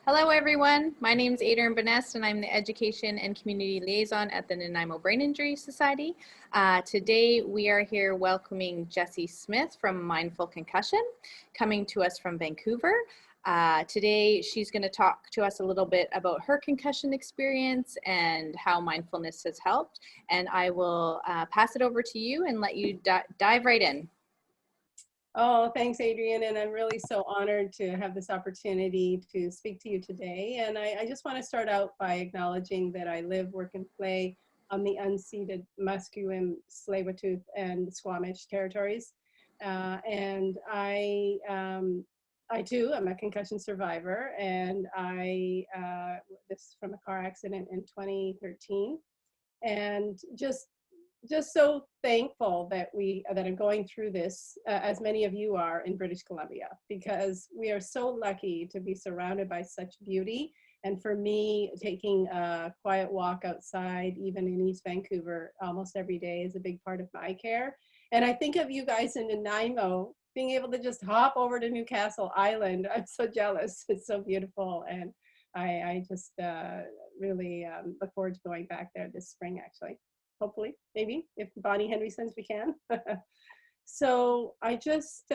Hello, everyone. My name is Adrienne Benest, and I'm the Education and Community Liaison at the Nanaimo Brain Injury Society. Today, we are here welcoming Jessie Smith from Mindful Concussion, coming to us from Vancouver. Today, she's going to talk to us a little bit about her concussion experience and how mindfulness has helped. And I will pass it over to you and let you dive right in. Oh, thanks, Adrienne. And I'm really so honored to have this opportunity to speak to you today. And I just want to start out by acknowledging that I live, work, and play on the unceded Musqueam, Tsleil-Waututh, and Squamish territories. And I too am a concussion survivor, and this from a car accident in 2013. And just so thankful that I'm going through this, as many of you are in British Columbia, because we are so lucky to be surrounded by such beauty. And for me, taking a quiet walk outside, even in East Vancouver, almost every day is a big part of my care. And I think of you guys in Nanaimo, being able to just hop over to Newcastle Island. I'm so jealous. It's so beautiful. And I just really look forward to going back there this spring, actually. Hopefully, maybe, if Bonnie Henry sends, we can. So I just,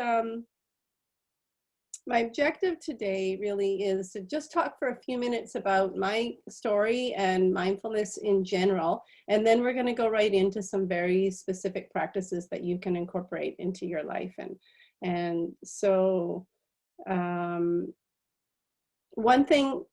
my objective today really is to just talk for a few minutes about my story and mindfulness in general. And then we're going to go right into some very specific practices that you can incorporate into your life. And so one thing,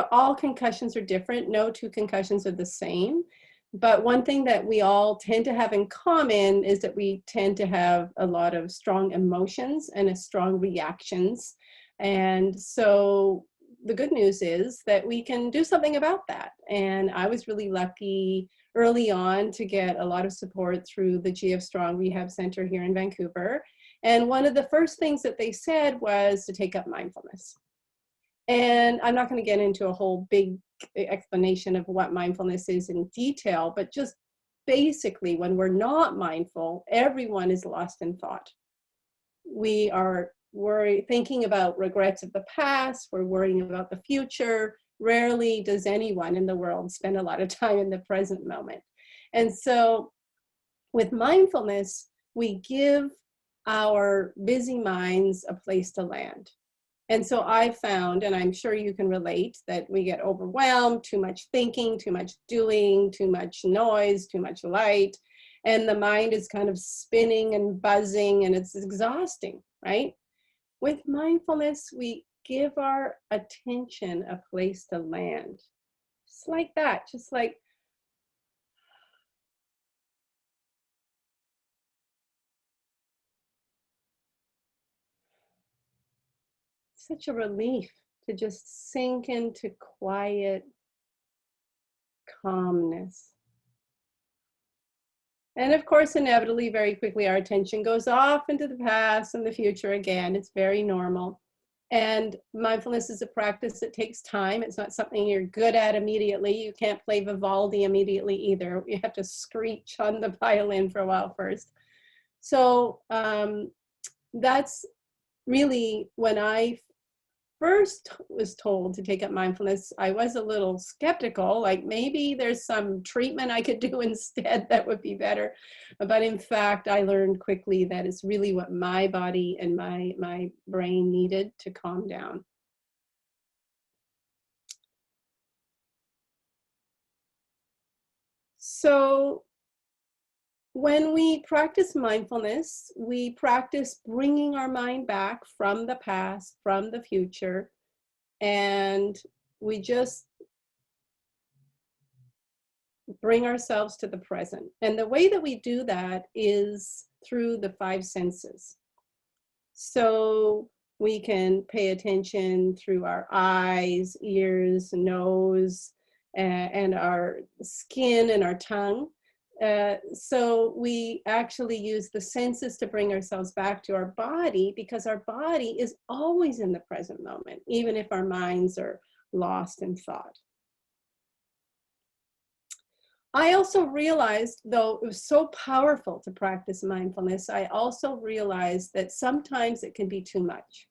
all concussions are different. No two concussions are the same. But one thing that we all tend to have in common is that we tend to have a lot of strong emotions and strong reactions. And so the good news is that we can do something about that. And I was really lucky early on to get a lot of support through the GF Strong Rehab Center here in Vancouver. And one of the first things that they said was to take up mindfulness. And I'm not going to get into a whole big explanation of what mindfulness is in detail, but just basically, when we're not mindful, everyone is lost in thought. We are thinking about regrets of the past, we're worrying about the future. Rarely does anyone in the world spend a lot of time in the present moment. And so with mindfulness, we give our busy minds a place to land. And so I found, and I'm sure you can relate, that we get overwhelmed, too much thinking, too much doing, too much noise, too much light, and the mind is kind of spinning and buzzing, and it's exhausting, right? With mindfulness, we give our attention a place to land. Just like that, just like, such a relief to just sink into quiet calmness. And of course, inevitably, very quickly, our attention goes off into the past and the future again. It's very normal. And mindfulness is a practice that takes time. It's not something you're good at immediately. You can't play Vivaldi immediately either. You have to screech on the violin for a while first. So that's really when I first was told to take up mindfulness, I was a little skeptical, like maybe there's some treatment I could do instead that would be better. But in fact, I learned quickly that it's really what my body and my brain needed to calm down. So when we practice mindfulness, we practice bringing our mind back from the past, from the future, and we just bring ourselves to the present. And the way that we do that is through the five senses. So we can pay attention through our eyes, ears, nose, and our skin and our tongue. So we actually use the senses to bring ourselves back to our body, because our body is always in the present moment, even if our minds are lost in thought. I also realized, though it was so powerful to practice mindfulness, I also realized that sometimes it can be too much.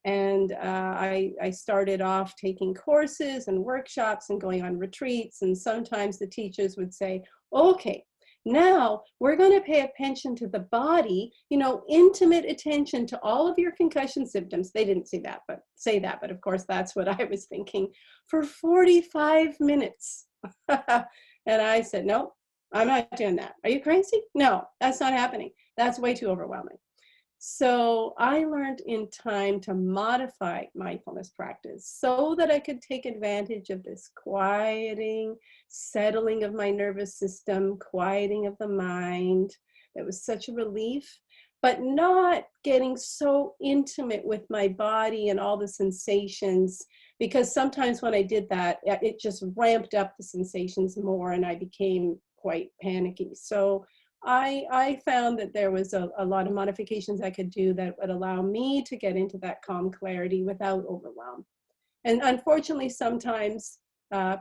And I started off taking courses and workshops and going on retreats. And sometimes the teachers would say, okay, now we're going to pay attention to the body, you know, intimate attention to all of your concussion symptoms. They didn't say that, but of course that's what I was thinking, for 45 minutes. And I said, no, I'm not doing that. Are you crazy? No, that's not happening. That's way too overwhelming. So I learned in time to modify mindfulness practice so that I could take advantage of this quieting, settling of my nervous system, quieting of the mind. That was such a relief, but not getting so intimate with my body and all the sensations, because sometimes when I did that, it just ramped up the sensations more and I became quite panicky. So I found that there was a lot of modifications I could do that would allow me to get into that calm clarity without overwhelm. And unfortunately, sometimes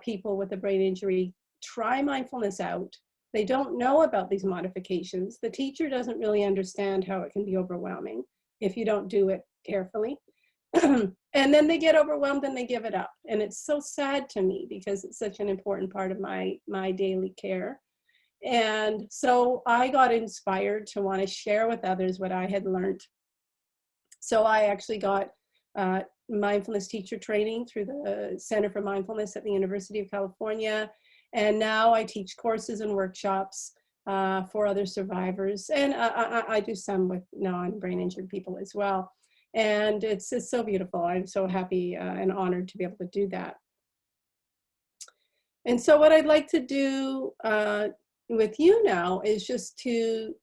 people with a brain injury try mindfulness out. They don't know about these modifications. The teacher doesn't really understand how it can be overwhelming if you don't do it carefully. And then they get overwhelmed and they give it up. And it's so sad to me because it's such an important part of my daily care. And so I got inspired to want to share with others what I had learned. So I actually got mindfulness teacher training through the Center for Mindfulness at the University of California. And now I teach courses and workshops for other survivors. And I do some with non-brain injured people as well. And it's so beautiful. I'm so happy and honored to be able to do that. And so what I'd like to do with you now is just to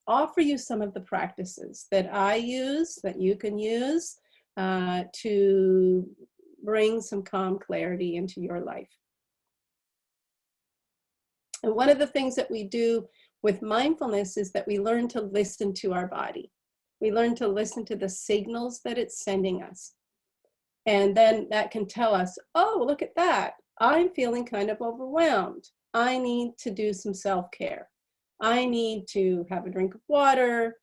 offer you some of the practices that I use, that you can use to bring some calm clarity into your life. And one of the things that we do with mindfulness is that we learn to listen to our body. We learn to listen to the signals that it's sending us. And then that can tell us, oh, look at that. I'm feeling kind of overwhelmed. I need to do some self-care. I need to have a drink of water,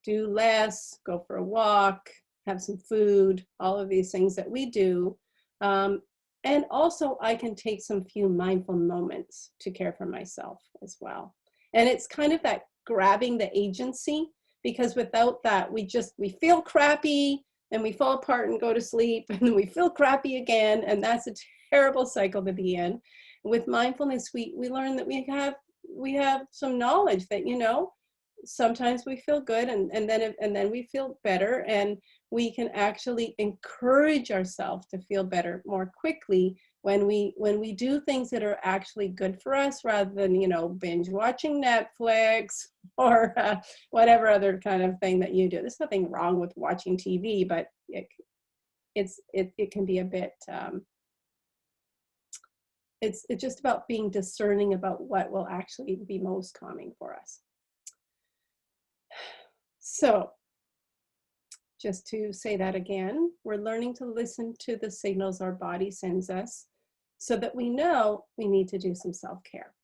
do less, go for a walk, have some food, all of these things that we do. And also I can take some few mindful moments to care for myself as well. And it's kind of that grabbing the agency, because without that, we feel crappy and we fall apart and go to sleep, and then we feel crappy again. And that's a terrible cycle to be in. With mindfulness, we learn that we have some knowledge that, you know, sometimes we feel good and then we feel better, and we can actually encourage ourselves to feel better more quickly when we do things that are actually good for us, rather than, you know, binge watching Netflix or whatever other kind of thing that you do. There's nothing wrong with watching TV, but it can be a bit it's just about being discerning about what will actually be most calming for us. So just to say that again, we're learning to listen to the signals our body sends us so that we know we need to do some self-care.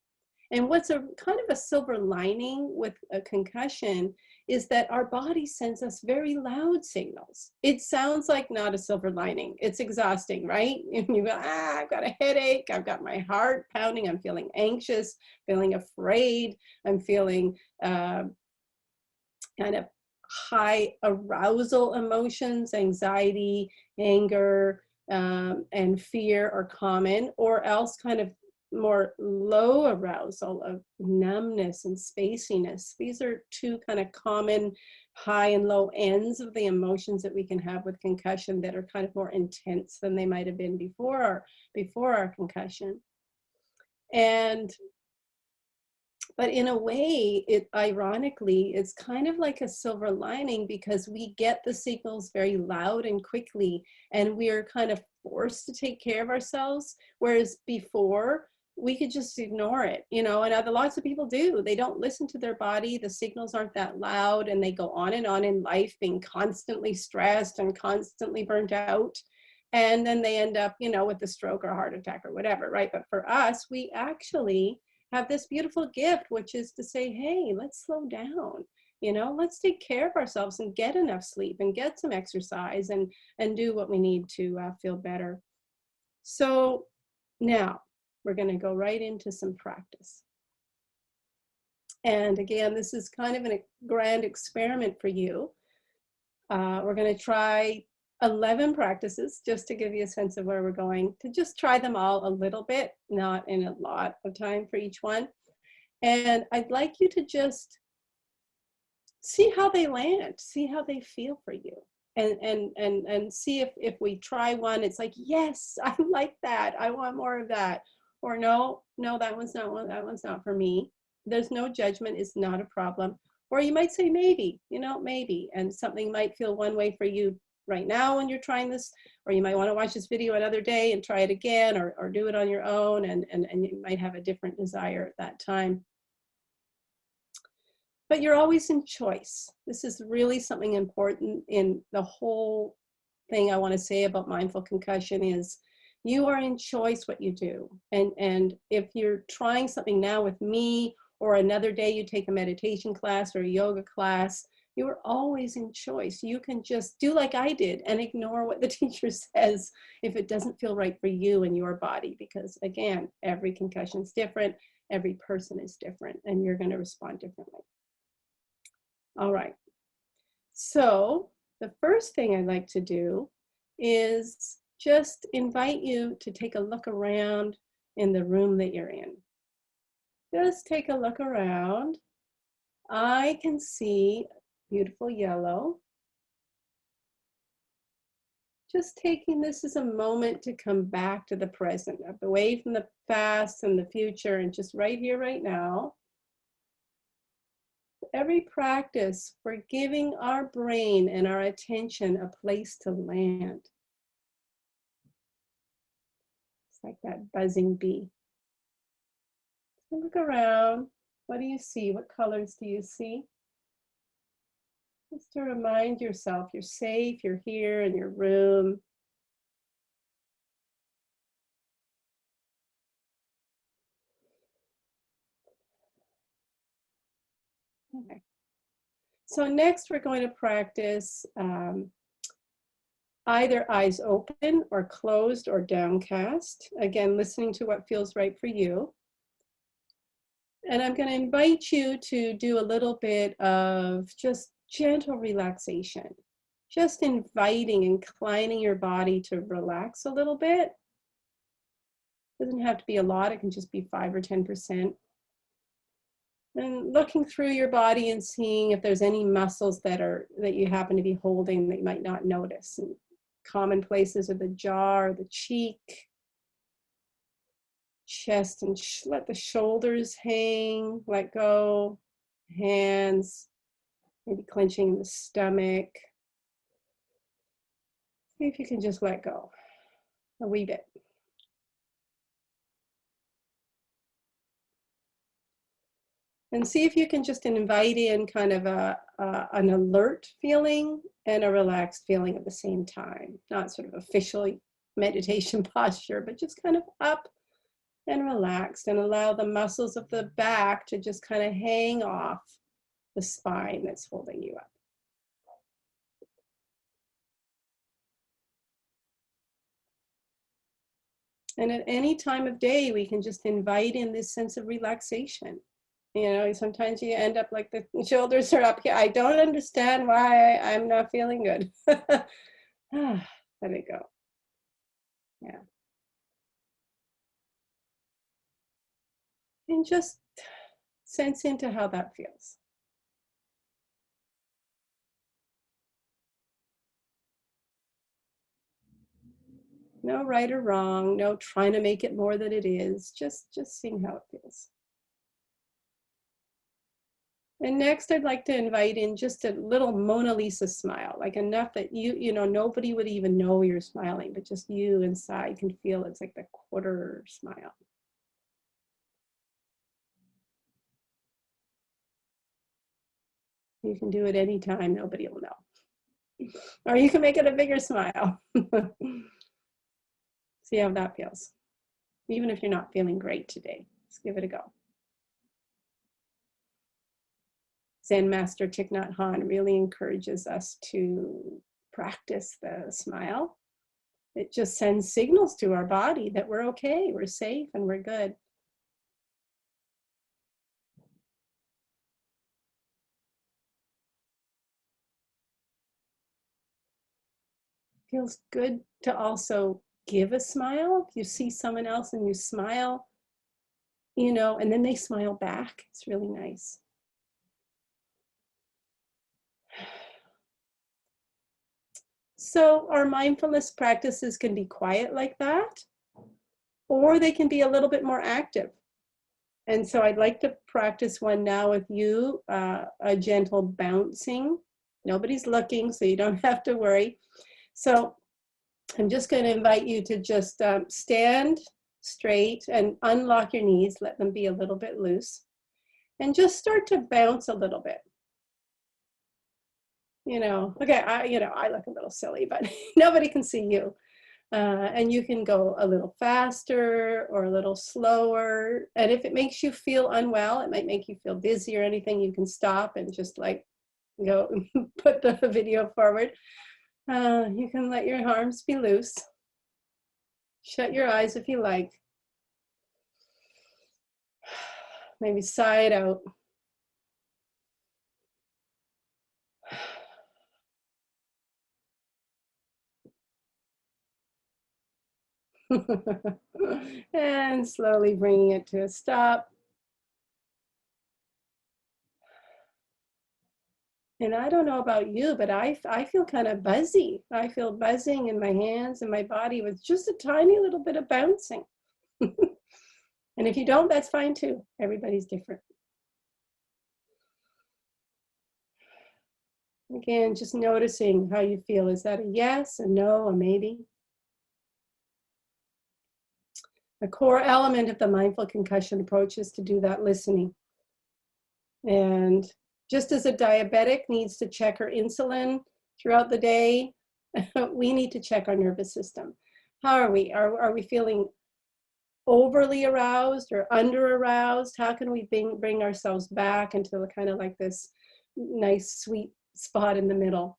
And what's a kind of a silver lining with a concussion is that our body sends us very loud signals. It sounds like not a silver lining. It's exhausting, right? And you go, I've got a headache. I've got my heart pounding. I'm feeling anxious, feeling afraid. I'm feeling kind of high arousal emotions, anxiety, anger, and fear are common, or else kind of more low arousal of numbness and spaciness. These are two kind of common high and low ends of the emotions that we can have with concussion that are kind of more intense than they might have been before our concussion. But in a way, ironically, it's kind of like a silver lining, because we get the signals very loud and quickly, and we are kind of forced to take care of ourselves. Whereas before, we could just ignore it, you know, and lots of people do. They don't listen to their body. The signals aren't that loud, and they go on in life being constantly stressed and constantly burnt out. And then they end up, you know, with a stroke or a heart attack or whatever, right? But for us, we actually have this beautiful gift, which is to say, hey, let's slow down. You know, let's take care of ourselves and get enough sleep and get some exercise and do what we need to feel better. So now we're going to go right into some practice. And again, this is kind of a grand experiment for you. We're going to try 11 practices just to give you a sense of where we're going, to just try them all a little bit, not in a lot of time for each one. And I'd like you to just see how they land, see how they feel for you. And see if we try one, it's like, yes, I like that. I want more of that. Or no, that one's not for me. There's no judgment, it's not a problem. Or you might say maybe, maybe, and something might feel one way for you right now when you're trying this, or you might want to watch this video another day and try it again, or do it on your own, and you might have a different desire at that time. But you're always in choice. This is really something important in the whole thing I want to say about mindful concussion is you are in choice what you do. And if you're trying something now with me, or another day you take a meditation class or a yoga class, you are always in choice. You can just do like I did and ignore what the teacher says if it doesn't feel right for you and your body, because again, every concussion is different, every person is different, and you're going to respond differently. All right, so the first thing I'd like to do is just invite you to take a look around in the room that you're in. Just take a look around. I can see beautiful yellow. Just taking this as a moment to come back to the present, away from the past and the future, and just right here, right now. Every practice, we're giving our brain and our attention a place to land. It's like that buzzing bee. So look around. What do you see? What colors do you see? Just to remind yourself you're safe, you're here in your room. Okay. So next we're going to practice either eyes open or closed or downcast. Again, listening to what feels right for you. And I'm going to invite you to do a little bit of just gentle relaxation. Just inviting, inclining your body to relax a little bit. Doesn't have to be a lot, it can just be 5 or 10%. And looking through your body and seeing if there's any muscles that you happen to be holding that you might not notice. And common places are the jaw or the cheek, chest, and let the shoulders hang, let go, hands, maybe clenching the stomach. See if you can just let go a wee bit. And see if you can just invite in kind of an alert feeling and a relaxed feeling at the same time. Not sort of official meditation posture, but just kind of up and relaxed, and allow the muscles of the back to just kind of hang off the spine that's holding you up. And at any time of day, we can just invite in this sense of relaxation. You know, sometimes you end up like the shoulders are up here. I don't understand why I'm not feeling good. Let it go. Yeah. And just sense into how that feels. No right or wrong, no trying to make it more than it is, just seeing how it feels. And next, I'd like to invite in just a little Mona Lisa smile, like enough that you know, nobody would even know you're smiling, but just you inside can feel it's like the quarter smile. You can do it anytime, nobody will know. Or you can make it a bigger smile. See how that feels. Even if you're not feeling great today, just give it a go. Zen master Thich Nhat Hanh really encourages us to practice the smile. It just sends signals to our body that we're okay, we're safe, and we're good. Feels good to also give a smile. If you see someone else and you smile, you know, and then they smile back, it's really nice. So our mindfulness practices can be quiet like that, or they can be a little bit more active. And so I'd like to practice one now with you, a gentle bouncing. Nobody's looking, so you don't have to worry. So I'm just going to invite you to just stand straight and unlock your knees, let them be a little bit loose, and just start to bounce a little bit. You know, okay, I look a little silly, but nobody can see you. And you can go a little faster or a little slower. And if it makes you feel unwell, it might make you feel dizzy or anything, you can stop and just like go put the video forward. You can let your arms be loose. Shut your eyes if you like. Maybe sigh it out. And slowly bringing it to a stop. And I don't know about you, but I feel kind of buzzy. I feel buzzing in my hands and my body with just a tiny little bit of bouncing. And if you don't, that's fine too. Everybody's different. Again, just noticing how you feel. Is that a yes, a no, a maybe? A core element of the mindful concussion approach is to do that listening. And just as a diabetic needs to check her insulin throughout the day, we need to check our nervous system. How are we? Are we feeling overly aroused or under aroused? How can we bring ourselves back into the kind of like this nice sweet spot in the middle?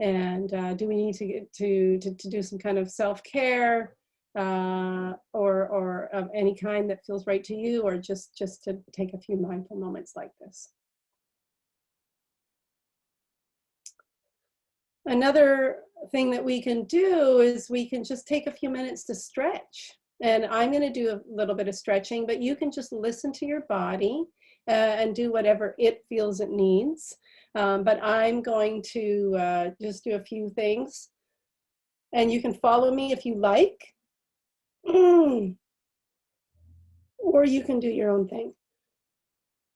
And do we need to do some kind of self-care or of any kind that feels right to you, or just to take a few mindful moments like this? Another thing that we can do is we can just take a few minutes to stretch. And I'm going to do a little bit of stretching, but you can just listen to your body and do whatever it feels it needs. But I'm going to just do a few things. And you can follow me if you like. Or you can do your own thing.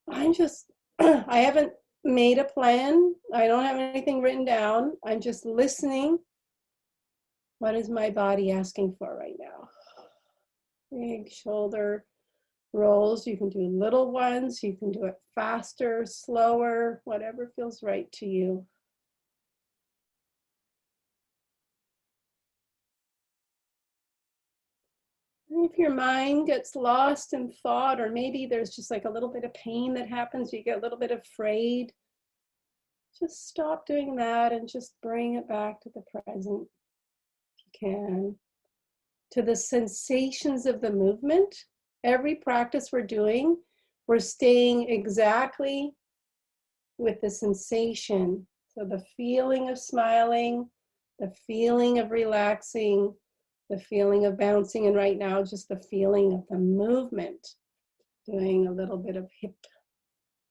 I haven't made a plan. I don't have anything written down. I'm just listening. What is my body asking for right now? Big shoulder rolls. You can do little ones. You can do it faster, slower, whatever feels right to you. And if your mind gets lost in thought, or maybe there's just like a little bit of pain that happens, you get a little bit afraid, just stop doing that and just bring it back to the present, if you can, to the sensations of the movement. Every practice we're doing, we're staying exactly with the sensation. So the feeling of smiling, the feeling of relaxing, the feeling of bouncing, and right now just the feeling of the movement, doing a little bit of hip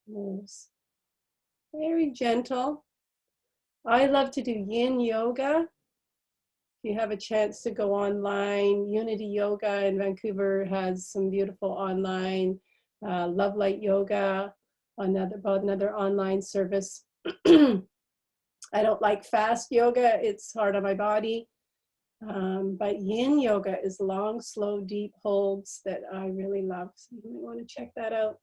moves. Very gentle. I love to do Yin Yoga. If you have a chance to go online, Unity Yoga in Vancouver has some beautiful online, Love Light Yoga, another online service. I don't like fast yoga, it's hard on my body. But Yin Yoga is long, slow, deep holds that I really love. So you might want to check that out.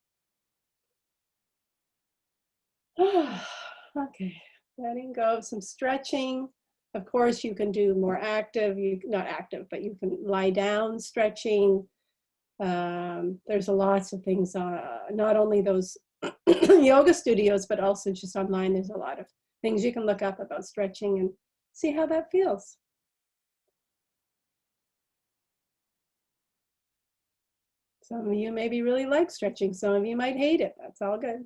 Okay, letting go of some stretching. Of course, you can do more active, not active, but you can lie down stretching. There's lots of things, not only those yoga studios, but also just online. There's a lot of things you can look up about stretching and see how that feels. Some of you maybe really like stretching. Some of you might hate it. That's all good.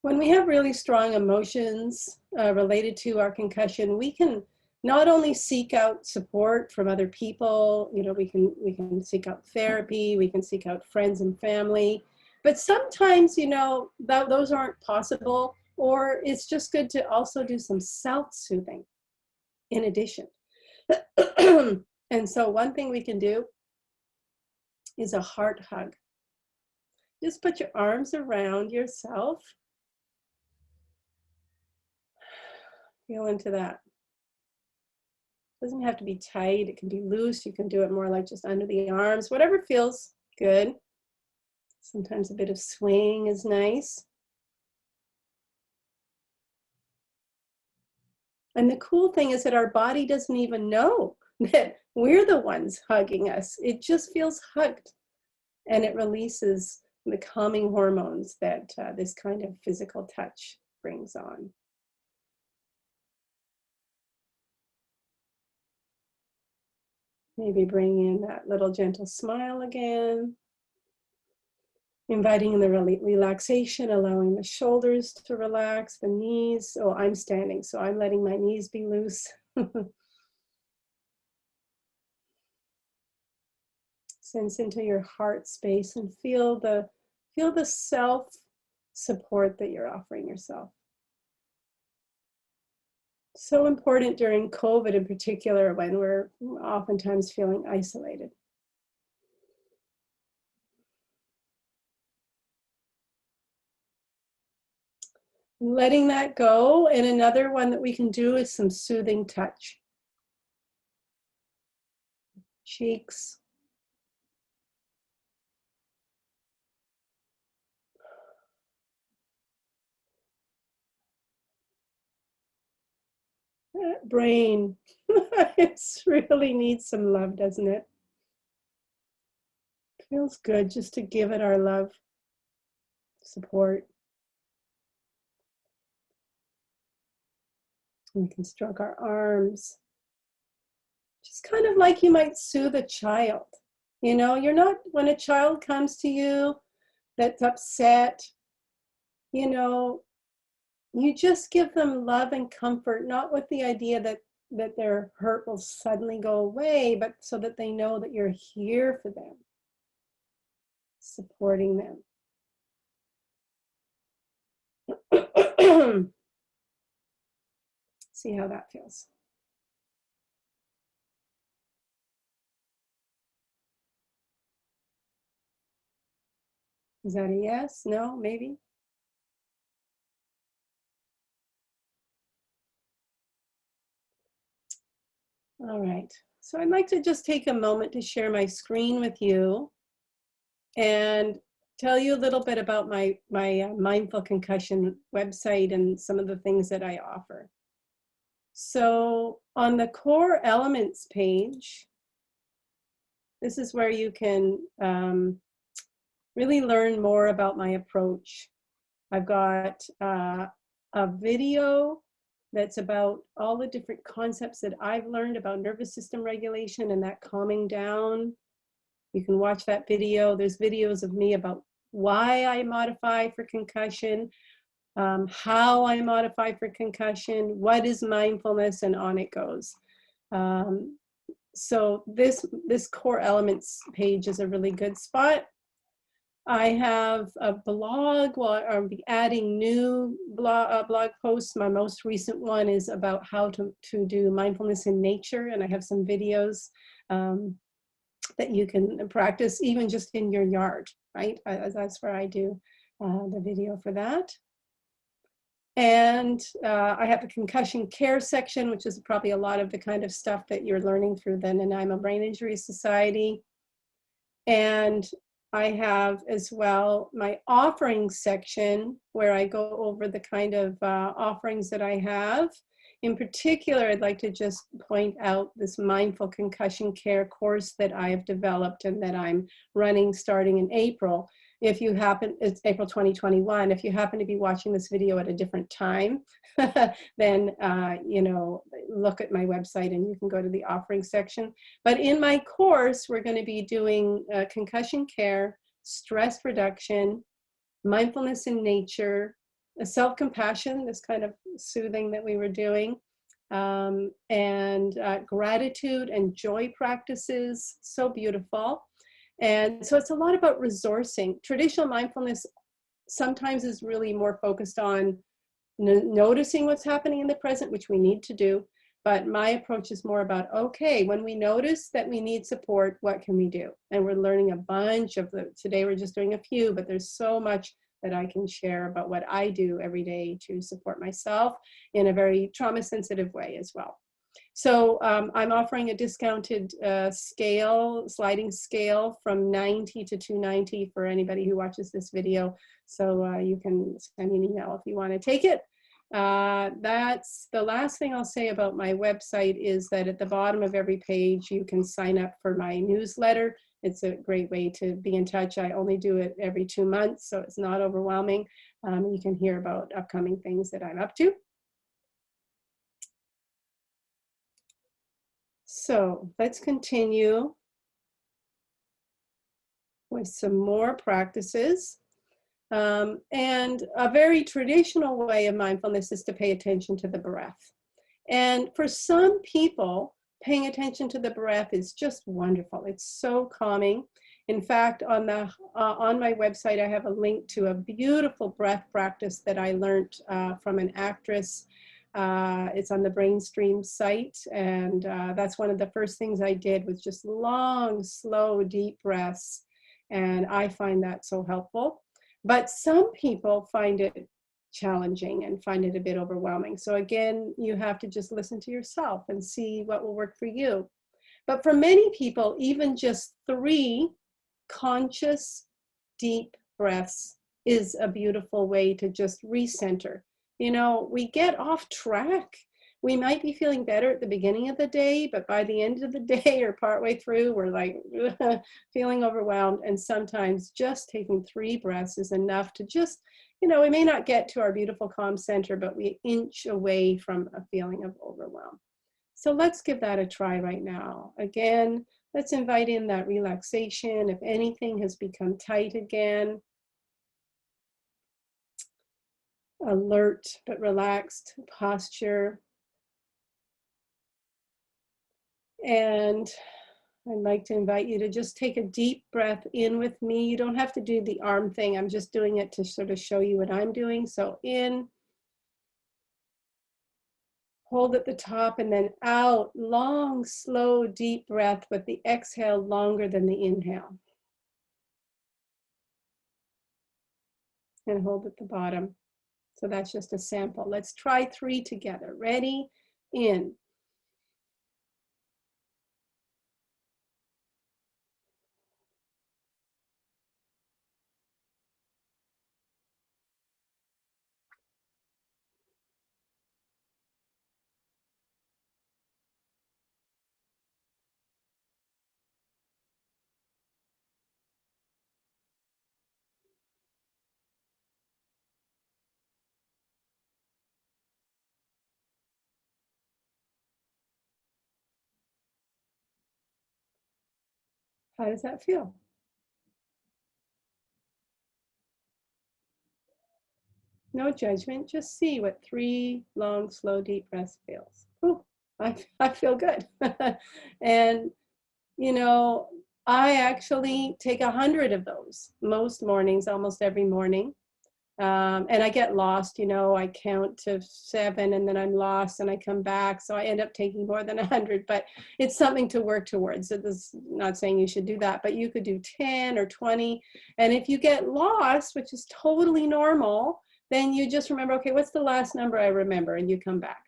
When we have really strong emotions related to our concussion, we can not only seek out support from other people, you know, we can seek out therapy, we can seek out friends and family, but sometimes, you know, those aren't possible, or it's just good to also do some self-soothing in addition. And so one thing we can do is a heart hug. Just put your arms around yourself. Feel into that. It doesn't have to be tight. It can be loose. You can do it more like just under the arms, whatever feels good. Sometimes a bit of swing is nice. And the cool thing is that our body doesn't even know that we're the ones hugging us. It just feels hugged, and it releases the calming hormones that this kind of physical touch brings on. Maybe bring in that little gentle smile again. Inviting in the relaxation, allowing the shoulders to relax, the knees. Oh, I'm standing, so I'm letting my knees be loose. Sense into your heart space and feel the self support that you're offering yourself. So important during COVID in particular, when we're oftentimes feeling isolated. Letting that go. And another one that we can do is some soothing touch. Cheeks. That brain. It really needs some love, doesn't it? Feels good just to give it our love, support. We can stroke our arms. Just kind of like you might soothe a child. You know, you're not, when a child comes to you that's upset, you know, you just give them love and comfort, not with the idea that their hurt will suddenly go away, but so that they know that you're here for them, supporting them. See how that feels. Is that a yes? No? Maybe? All right. So I'd like to just take a moment to share my screen with you and tell you a little bit about my Mindful Concussion website and some of the things that I offer. So on the core elements page, this is where you can really learn more about my approach. I've got a video that's about all the different concepts that I've learned about nervous system regulation and that calming down. You can watch that video. There's videos of me about why I modify for concussion, how I modify for concussion, what is mindfulness, and on it goes. So this core elements page is a really good spot. I have a blog. Well, I'll be adding new blog posts. My most recent one is about how to do mindfulness in nature, and I have some videos that you can practice even just in your yard, right? That's where I do the video for that. And I have a concussion care section, which is probably a lot of the kind of stuff that you're learning through the Nanaimo Brain Injury Society. And I have as well my offerings section, where I go over the kind of offerings that I have. In particular, I'd like to just point out this mindful concussion care course that I have developed and that I'm running starting in April. If you happen, it's April 2021. If you happen to be watching this video at a different time, then, you know, look at my website and you can go to the offering section. But in my course, we're going to be doing concussion care, stress reduction, mindfulness in nature, self-compassion, this kind of soothing that we were doing, and gratitude and joy practices, so beautiful. And so it's a lot about resourcing. Traditional mindfulness sometimes is really more focused on noticing what's happening in the present, which we need to do. But my approach is more about, okay, when we notice that we need support, what can we do? And we're learning a bunch of today we're just doing a few, but there's so much that I can share about what I do every day to support myself in a very trauma-sensitive way as well. So I'm offering a discounted sliding scale from 90 to 290 for anybody who watches this video. So you can send me an email if you want to take it. That's the last thing I'll say about my website is that at the bottom of every page, you can sign up for my newsletter. It's a great way to be in touch. I only do it every 2 months, so it's not overwhelming. You can hear about upcoming things that I'm up to. So let's continue with some more practices. And a very traditional way of mindfulness is to pay attention to the breath. And for some people, paying attention to the breath is just wonderful. It's so calming. In fact, on my website, I have a link to a beautiful breath practice that I learned from an actress. It's on the Brainstream site, and that's one of the first things I did was just long, slow, deep breaths, and I find that so helpful. But some people find it challenging and find it a bit overwhelming. So again, you have to just listen to yourself and see what will work for you. But for many people, even just 3 conscious, deep breaths is a beautiful way to just recenter. You know, we get off track. We might be feeling better at the beginning of the day, but by the end of the day or partway through, we're like feeling overwhelmed. And sometimes just taking 3 breaths is enough to just, you know, we may not get to our beautiful calm center, but we inch away from a feeling of overwhelm. So let's give that a try right now. Again, let's invite in that relaxation. If anything has become tight again, alert but relaxed posture. And I'd like to invite you to just take a deep breath in with me. You don't have to do the arm thing. I'm just doing it to sort of show you what I'm doing. So in, hold at the top, and then out. Long, slow, deep breath with the exhale longer than the inhale. And hold at the bottom. So that's just a sample. Let's try 3 together. Ready? In. How does that feel? No judgment, just see what 3 long, slow, deep breaths feels. Ooh, I feel good. And, you know, I actually take 100 of those most mornings, almost every morning. And I get lost, you know, I count to 7 and then I'm lost and I come back. So I end up taking more than 100, but it's something to work towards. So this is not saying you should do that, but you could do 10 or 20. And if you get lost, which is totally normal, then you just remember, okay, what's the last number I remember? And you come back.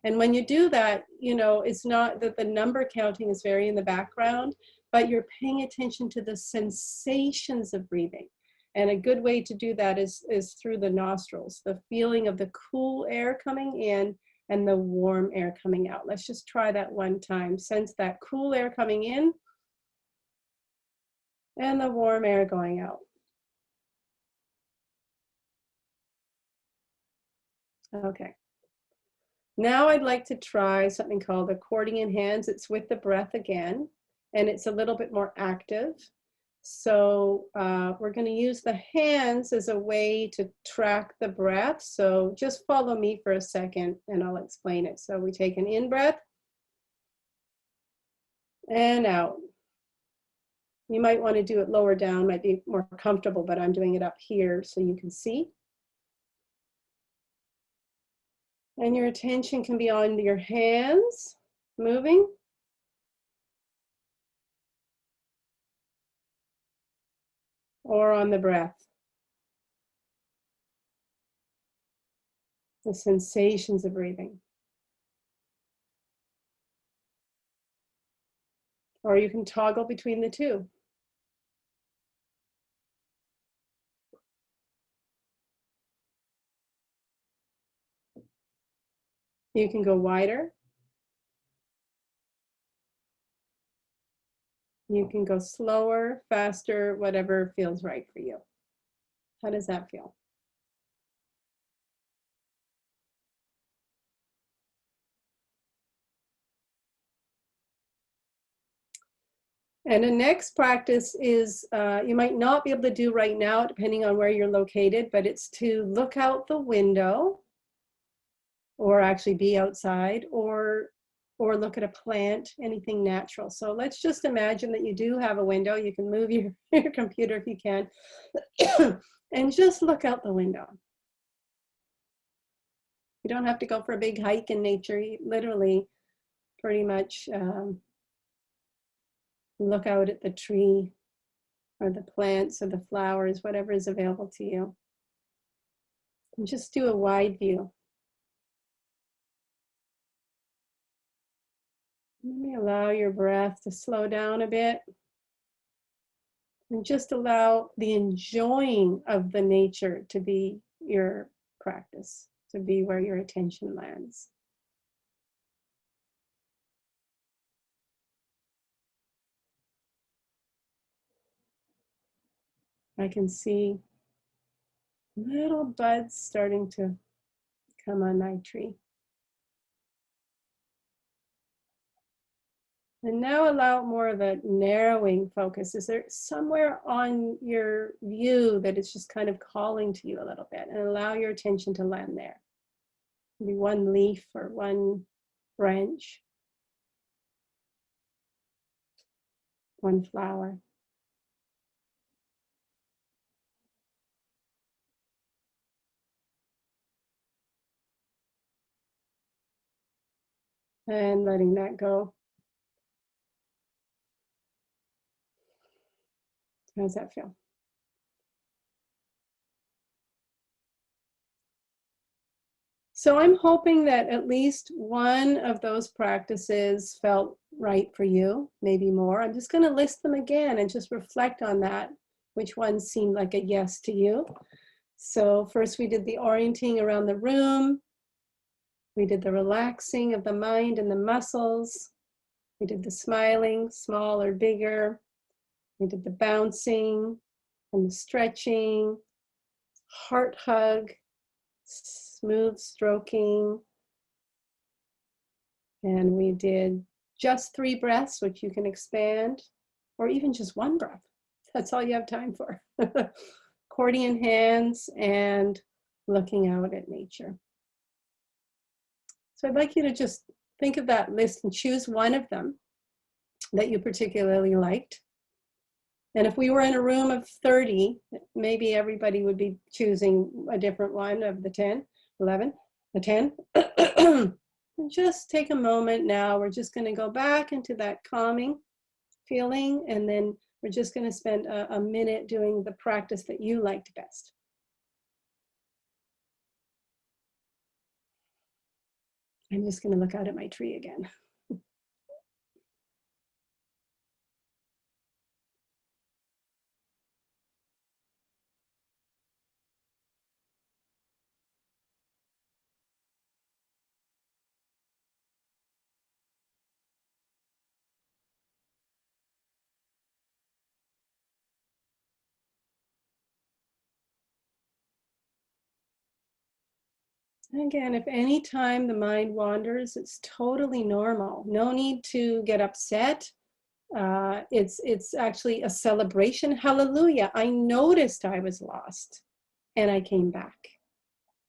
And when you do that, you know, it's not that the number counting is very in the background, but you're paying attention to the sensations of breathing. And a good way to do that is through the nostrils, the feeling of the cool air coming in and the warm air coming out. Let's just try that one time. Sense that cool air coming in and the warm air going out. Okay. Now I'd like to try something called accordion hands. It's with the breath again, and it's a little bit more active. So we're going to use the hands as a way to track the breath. So just follow me for a second and I'll explain it. So we take an in breath and out. You might want to do it lower down, might be more comfortable, but I'm doing it up here so you can see. And your attention can be on your hands moving. Or on the breath. The sensations of breathing. Or you can toggle between the two. You can go wider. You can go slower, faster, whatever feels right for you. How does that feel? And the next practice is, you might not be able to do right now, depending on where you're located, but it's to look out the window, or actually be outside, or look at a plant, anything natural. So let's just imagine that you do have a window. You can move your computer if you can, and just look out the window. You don't have to go for a big hike in nature. You literally pretty much look out at the tree or the plants or the flowers, whatever is available to you. And just do a wide view. Maybe allow your breath to slow down a bit. And just allow the enjoying of the nature to be your practice, to be where your attention lands. I can see little buds starting to come on my tree. And now allow more of a narrowing focus. Is there somewhere on your view that it's just kind of calling to you a little bit? And allow your attention to land there. Maybe one leaf or one branch, one flower. And letting that go. How does that feel? So I'm hoping that at least one of those practices felt right for you, maybe more. I'm just going to list them again and just reflect on that, which one seemed like a yes to you. So first we did the orienting around the room. We did the relaxing of the mind and the muscles. We did the smiling, small or bigger. We did the bouncing and the stretching, heart hug, smooth stroking. And we did just 3 breaths, which you can expand, or even just 1 breath. That's all you have time for. Accordion hands and looking out at nature. So I'd like you to just think of that list and choose one of them that you particularly liked. And if we were in a room of 30, maybe everybody would be choosing a different one of the 10, 11, the 10. Just take a moment now. We're just going to go back into that calming feeling, and then we're just going to spend a minute doing the practice that you liked best. I'm just going to look out at my tree again. Again, if any time the mind wanders, it's totally normal. No need to get upset. It's actually a celebration. Hallelujah. I noticed I was lost and I came back.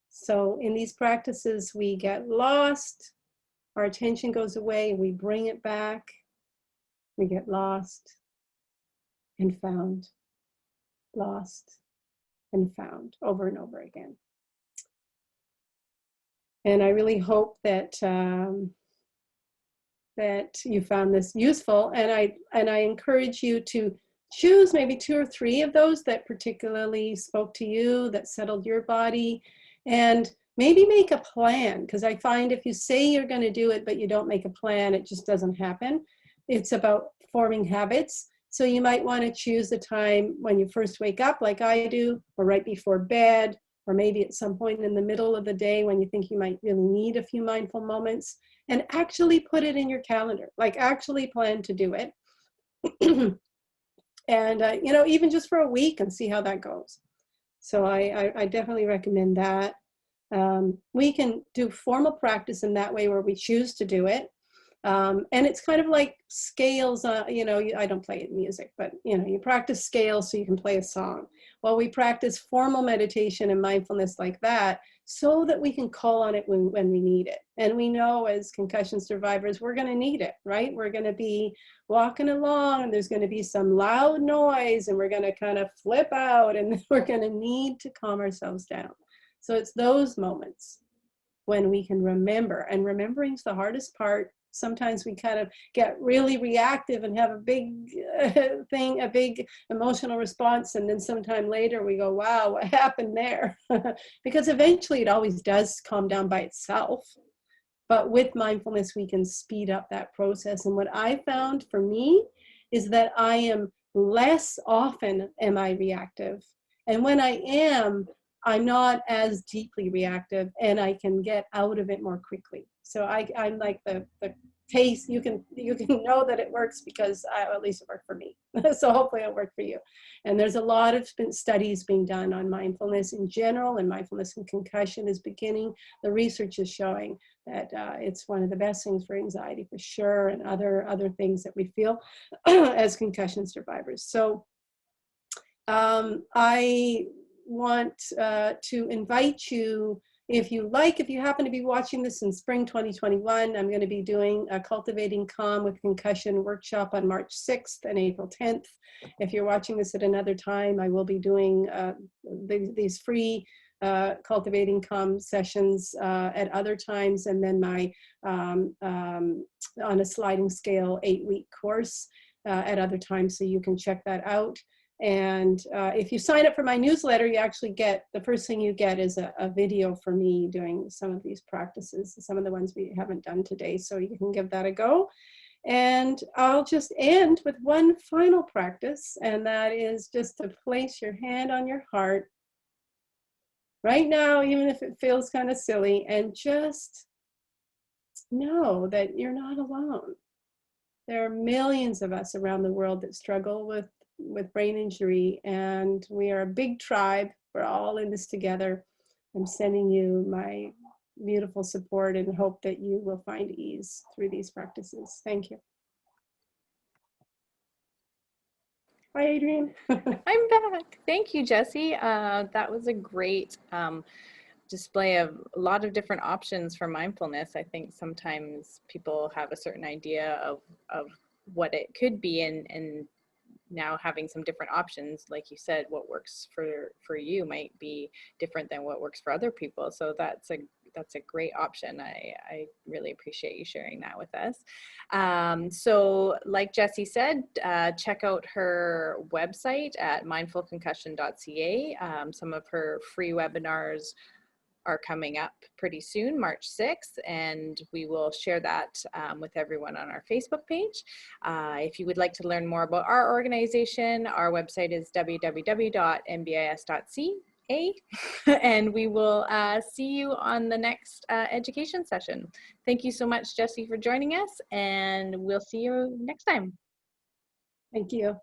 So in these practices, we get lost, our attention goes away, we bring it back, we get lost and found, lost and found over and over again. And I really hope that that you found this useful, and I encourage you to choose maybe 2 or 3 of those that particularly spoke to you, that settled your body, and maybe make a plan, because I find if you say you're going to do it but you don't make a plan, it just doesn't happen. It's about forming habits. So you might want to choose the time when you first wake up, like I do, or right before bed, or maybe at some point in the middle of the day when you think you might really need a few mindful moments, and actually put it in your calendar, like actually plan to do it. And, you know, even just for a week, and see how that goes. So I definitely recommend that. We can do formal practice in that way where we choose to do it. And it's kind of like scales, you know, I don't play music, but, you know, you practice scales so you can play a song. Well, we practice formal meditation and mindfulness like that so that we can call on it when we need it. And we know as concussion survivors, we're going to need it, right? We're going to be walking along and there's going to be some loud noise and we're going to kind of flip out and we're going to need to calm ourselves down. So it's those moments when we can remember, and remembering's the hardest part. Sometimes we kind of get really reactive and have a big thing, a big emotional response, and then sometime later we go, wow, what happened there? Because eventually it always does calm down by itself. But with mindfulness, we can speed up that process. And what I found for me is that I am less often am I reactive. And when I am, I'm not as deeply reactive and I can get out of it more quickly. So I'm like the taste, you can know that it works because at least it worked for me. So hopefully it'll work for you. And there's a lot of studies being done on mindfulness in general, and mindfulness and concussion is beginning. The research is showing that it's one of the best things for anxiety for sure, and other things that we feel as concussion survivors. So I want to invite you, if you happen to be watching this in spring 2021, I'm going to be doing a Cultivating Calm with Concussion workshop on March 6th and April 10th. If you're watching this at another time, I will be doing these free Cultivating Calm sessions at other times, and then my on a sliding scale 8-week course at other times, so you can check that out. And if you sign up for my newsletter, you actually get, the first thing you get is a video for me doing some of these practices, some of the ones we haven't done today, so you can give that a go. And I'll just end with one final practice, and that is just to place your hand on your heart right now, even if it feels kind of silly, and just know that you're not alone. There are millions of us around the world that struggle with brain injury, and we are a big tribe. We're all in this together. I'm sending you my beautiful support and hope that you will find ease through these practices. Thank you. Hi, Adrienne. I'm back. Thank you, Jessie. That was a great display of a lot of different options for mindfulness. I think sometimes people have a certain idea of what it could be, and now having some different options, like you said, what works for you might be different than what works for other people. So that's a great option. I really appreciate you sharing that with us. So like Jessie said, check out her website at mindfulconcussion.ca. Some of her free webinars are coming up pretty soon, March 6th, and we will share that with everyone on our Facebook page. If you would like to learn more about our organization, our website is www.mbis.ca, and we will see you on the next education session. Thank you so much, Jessie, for joining us, and we'll see you next time. Thank you.